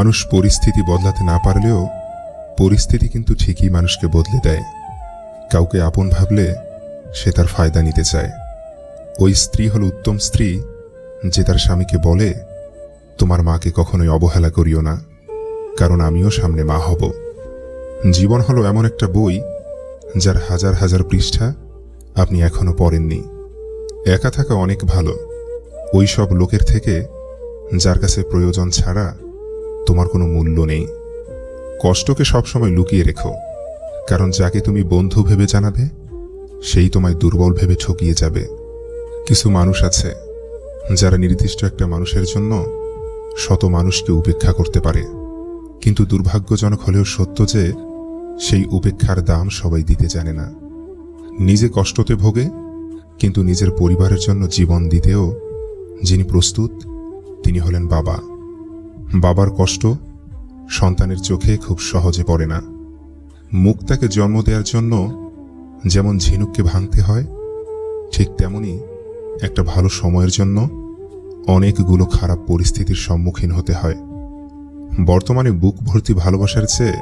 মানুষ পরিস্থিতি বদলাতে না পারলেও পরিস্থিতি কিন্তু ঠিকই মানুষকে বদলে দেয়। কাউকে আপন ভাবলে সে তার ফায়দা নিতে চায়। ওই স্ত্রী হল উত্তম স্ত্রী যে তার স্বামীকে বলে, তোমার মাকে কখনোই অবহেলা করিও না, কারণ আমিও সামনে মা হব। জীবন হলো এমন একটা বই যার হাজার হাজার পৃষ্ঠা আপনি এখনো পড়েননি। একা থাকা অনেক ভালো ওই সব লোকের থেকে যার কাছে প্রয়োজন ছাড়া তোমার কোনো মূল্য নেই। কষ্টকে সবসময় লুকিয়ে রেখো, কারণ যাকে তুমি বন্ধু ভেবে জানাবে সেই তোমায় দুর্বল ভেবে ঠকিয়ে যাবে। কিছু মানুষ আছে যারা নির্দিষ্ট একটা মানুষের জন্য শত মানুষকে উপেক্ষা করতে পারে, কিন্তু দুর্ভাগ্যজনক হলেও সত্য যে সেই উপেক্ষার দাম সবাই দিতে জানে না। নিজে কষ্টতে ভোগে, কিন্তু নিজের পরিবারের জন্য জীবন দিতেও যিনি প্রস্তুত তিনি হলেন বাবা। বাবার কষ্ট সন্তানের চোখে খুব সহজে পড়ে না। মুক্তাকে জন্ম দেওয়ার জন্য যেমন ঝিনুককে ভাঙতে হয়, ঠিক তেমনি একটা ভালো সময়ের জন্য অনেকগুলো খারাপ পরিস্থিতির সম্মুখীন হতে হয়। বর্তমানে বুক ভর্তি ভালোবাসার চেয়ে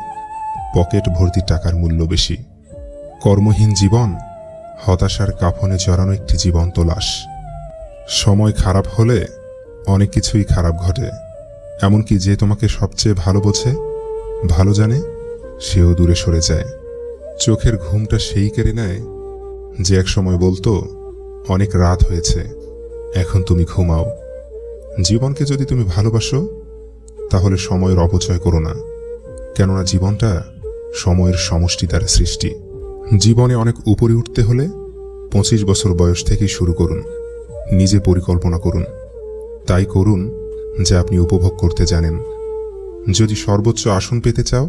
পকেট ভর্তি টাকার মূল্য বেশি। কর্মহীন জীবন হতাশার কাফনে জড়ানো একটি জীবন্ত লাশ। সময় খারাপ হলে অনেক কিছুই খারাপ ঘটে। এমনকি যে তোমাকে সবচেয়ে ভালো বোঝে, ভালো জানে, সেও দূরে সরে যায়। চোখের ঘুমটা সেই কেড়ে নেয় যে এক সময় বলতো, অনেক রাত হয়েছে, এখন তুমি ঘুমাও। জীবনকে যদি তুমি ভালোবাসো তাহলে সময়ের অপচয় করো না, কেননা জীবনটা সময়ের সমষ্টি দ্বারা সৃষ্টি। জীবনে অনেক উপরে উঠতে হলে 25 বছর বয়স থেকেই শুরু করুন। নিজে পরিকল্পনা করুন, তাই করুন যা আপনি উপভোগ করতে জানেন। যদি সর্বোচ্চ আসন পেতে চাও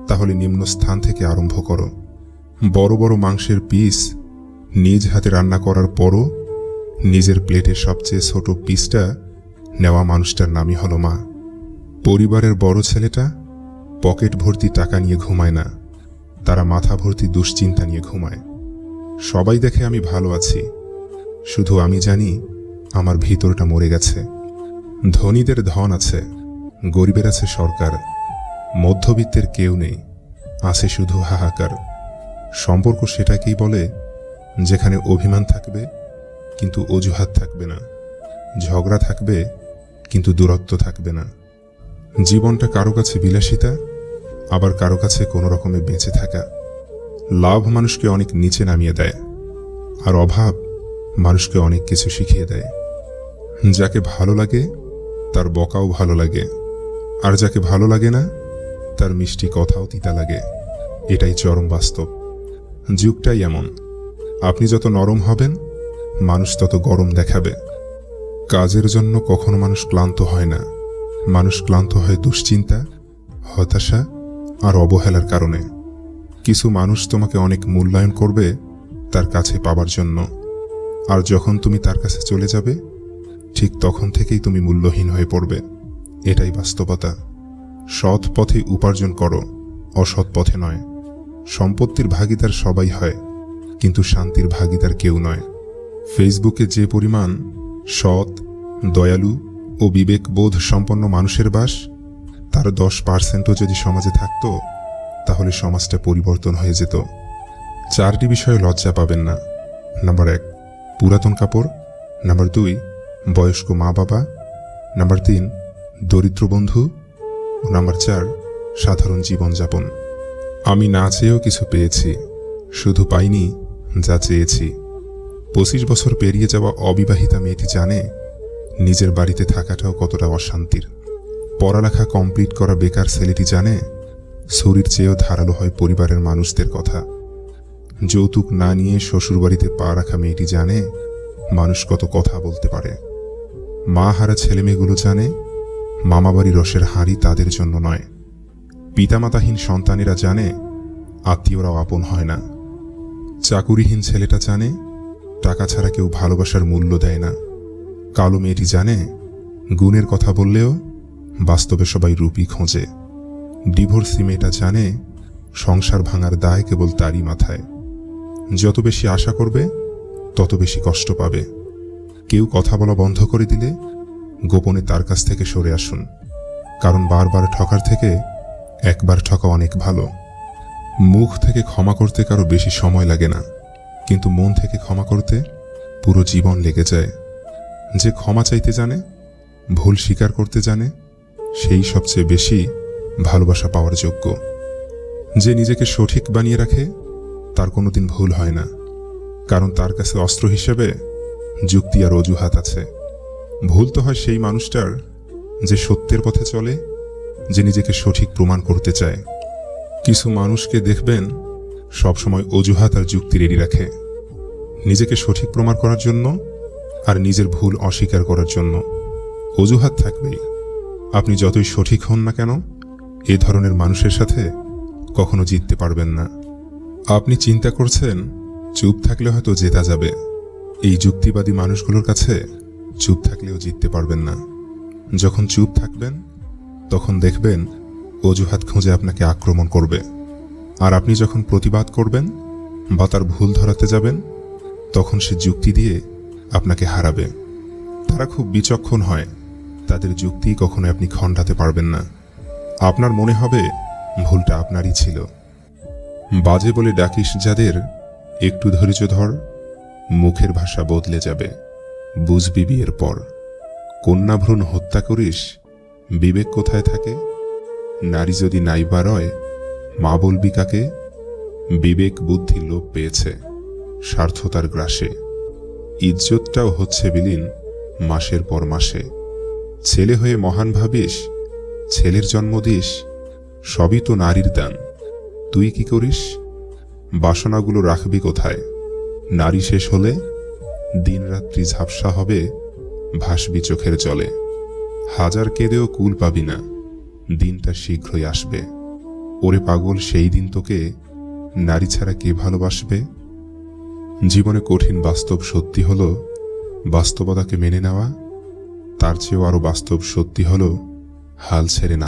তাহলে নিম্ন স্থান থেকে আরম্ভ করো। বড় বড় মাংসের পিস নিজ হাতে রান্না করার পরও নিজের প্লেটে সবচেয়ে ছোট পিসটা নেওয়া মানুষটার নামই হলো মা। পরিবারের বড় ছেলেটা পকেট ভর্তি টাকা নিয়ে ঘুমায় না, তারা মাথা ভর্তি দুশ্চিন্তা নিয়ে ঘুমায়। সবাই দেখে আমি ভালো আছি, শুধু আমি জানি আমার ভিতরটা মরে গেছে। ধনীদের ধন আছে, গরিবের আছে সরকার, মধ্যবিত্তের কেউ নেই, আছে শুধু হাহাকার। সম্পর্ক সেটাকেই বলে যেখানে অভিমান থাকবে কিন্তু অজুহাত থাকবে না, ঝগড়া থাকবে কিন্তু দূরত্ব থাকবে না। জীবনটা কারো কাছে বিলাসিতা, আবার কারো কাছে কোনো রকমে বেঁচে থাকা। লাভ মানুষকে অনেক নিচে নামিয়ে দেয়, আর অভাব মানুষকে অনেক কিছু শিখিয়ে দেয়। যাকে ভালো লাগে তার বকাও ভালো লাগে, আর যাকে ভালো লাগে না তার মিষ্টি কথাও তিতা লাগে। এটাই চরম বাস্তব। যুগটাই এমন, আপনি যত নরম হবেন মানুষ তত গরম দেখাবে। কাজের জন্য কখনো মানুষ ক্লান্ত হয় না, মানুষ ক্লান্ত হয় দুশ্চিন্তা, হতাশা আর অবহেলার কারণে। কিছু মানুষ তোমাকে অনেক মূল্যায়ন করবে তার কাছে পাবার জন্য, আর যখন তুমি তার কাছে চলে যাবে ঠিক তখন থেকেই তুমি মূল্যহীন হয়ে পড়বে। এটাই বাস্তবতা। সৎ পথে উপার্জন করো, অসৎ পথে নয়। সম্পত্তির ভাগীদার সবাই হয়, কিন্তু শান্তির ভাগীদার কেউ নয়। ফেসবুকে যে পরিমাণ সৎ, দয়ালু ও বিবেকবোধ সম্পন্ন মানুষের বাস, তার 10%ও যদি সমাজে থাকতো তাহলে সমাজটা পরিবর্তন হয়ে যেত। 4টি বিষয়ে লজ্জা পাবেন না। নাম্বার 1, পুরাতন কাপড়। নাম্বার 2, বয়স্ক মা বাবা। নাম্বার 3, দরিদ্র বন্ধু। ও নাম্বার 4, সাধারণ জীবনযাপন। আমি না চেয়েও কিছু পেয়েছি, শুধু পাইনি যা চেয়েছি। 25 বছর পেরিয়ে যাওয়া অবিবাহিতা মেয়েটি জানে নিজের বাড়িতে থাকাটাও কতটা অশান্তির। পড়ালেখা কমপ্লিট করা বেকার ছেলেটি জানে ছুরির চেয়েও ধারালো হয় পরিবারের মানুষদের কথা। যৌতুক না নিয়ে শ্বশুরবাড়িতে পা রাখা মেয়েটি জানে মানুষ কত কথা বলতে পারে। মা হারা ছেলেমেয়েগুলো জানে মামাবাড়ি রসের হাঁড়ি তাদের জন্য নয়। পিতামাতাহীন সন্তানেরা জানে আত্মীয়রাও আপন হয় না। চাকুরিহীন ছেলেটা জানে টাকা ছাড়া কেউ ভালোবাসার মূল্য দেয় না। কালো মেয়েটি জানে গুণের কথা বললেও বাস্তবে সবাই রূপই খোঁজে। ডিভোর্সি মেয়েটা জানে সংসার ভাঙার দায় কেবল তারই মাথায়। যত বেশি আশা করবে তত বেশি কষ্ট পাবে। কেউ কথা বলা বন্ধ করে দিলে গোপনে তার কাছ থেকে সরে আসুন, কারণ বারবার ঠকার থেকে একবার ঠকা অনেক ভালো। মুখ থেকে ক্ষমা করতে কারো বেশি সময় লাগে না, কিন্তু মন থেকে ক্ষমা করতে পুরো জীবন লেগে যায়। যে ক্ষমা চাইতে জানে, ভুল স্বীকার করতে জানে, সেই সবচেয়ে বেশি ভালোবাসা পাওয়ার যোগ্য। যে নিজেকে সঠিক বানিয়ে রাখে তার কোনোদিন ভুল হয় না, কারণ তার কাছে অস্ত্র হিসেবে যুক্তি আর অজুহাত আছে। ভুল তো হয় সেই মানুষটার যে সত্যের পথে চলে, যে নিজেকে সঠিক প্রমাণ করতে চায়। কিছু মানুষকে দেখবেন সবসময় অজুহাত আর যুক্তি রেডি রাখে, নিজেকে সঠিক প্রমাণ করার জন্য আর নিজের ভুল অস্বীকার করার জন্য। অজুহাত থাকবেই। আপনি যতই সঠিক হন না কেন, এ ধরনের মানুষের সাথে কখনো জিততে পারবেন না। আপনি চিন্তা করছেন চুপ থাকলে হয়তো জেতা যাবে, এই যুক্তিবাদী মানুষগুলোর কাছে চুপ থাকলেও জিততে পারবেন না। যখন চুপ থাকবেন তখন দেখবেন অজুহাত খুঁজে আপনাকে আক্রমণ করবে, আর আপনি যখন প্রতিবাদ করবেন বা তার ভুল ধরাতে যাবেন তখন সে যুক্তি দিয়ে আপনাকে হারাবে। তারা খুব বিচক্ষণ হয়, তাদের যুক্তি কখনো আপনি খণ্ডাতে পারবেন না। আপনার মনে হবে ভুলটা আপনারই ছিল। বাজে বলে ডাকিস যাদের, একটু ধৈর্য ধর, মুখের ভাষা বদলে যাবে, বুঝবি বিয়ের পর। কন্যা ভ্রূণ হত্যা করিস, বিবেক কোথায় থাকে? নারী যদি নাইবা রয়, মা বলবি কাকে? বিবেক বুদ্ধি লোপ পেয়েছে স্বার্থতার গ্রাসে। ইজ্জতটাও হচ্ছে বিলীন মাসের পর মাসে। ছেলে হয়ে মহান ভাবিস, ছেলের জন্ম দিস, সবই তো নারীর দান। তুই কি করিস? বাসনাগুলো রাখবি কোথায়? নারী শেষ হলে দিনরাত্রি ঝাপসা হবে, ভাসবি চোখের জলে। হাজার কেঁদেও কুল পাবি না, দিনটা শীঘ্রই আসবে। ওরে পাগল, সেই দিন তোকে নারী ছাড়া কে ভালোবাসবে? জীবনে কঠিন বাস্তব সত্যি হলো বাস্তবতাকে মেনে নেওয়া, তার চেয়েও আরো বাস্তব সত্যি হলো হাল ছেড়ে না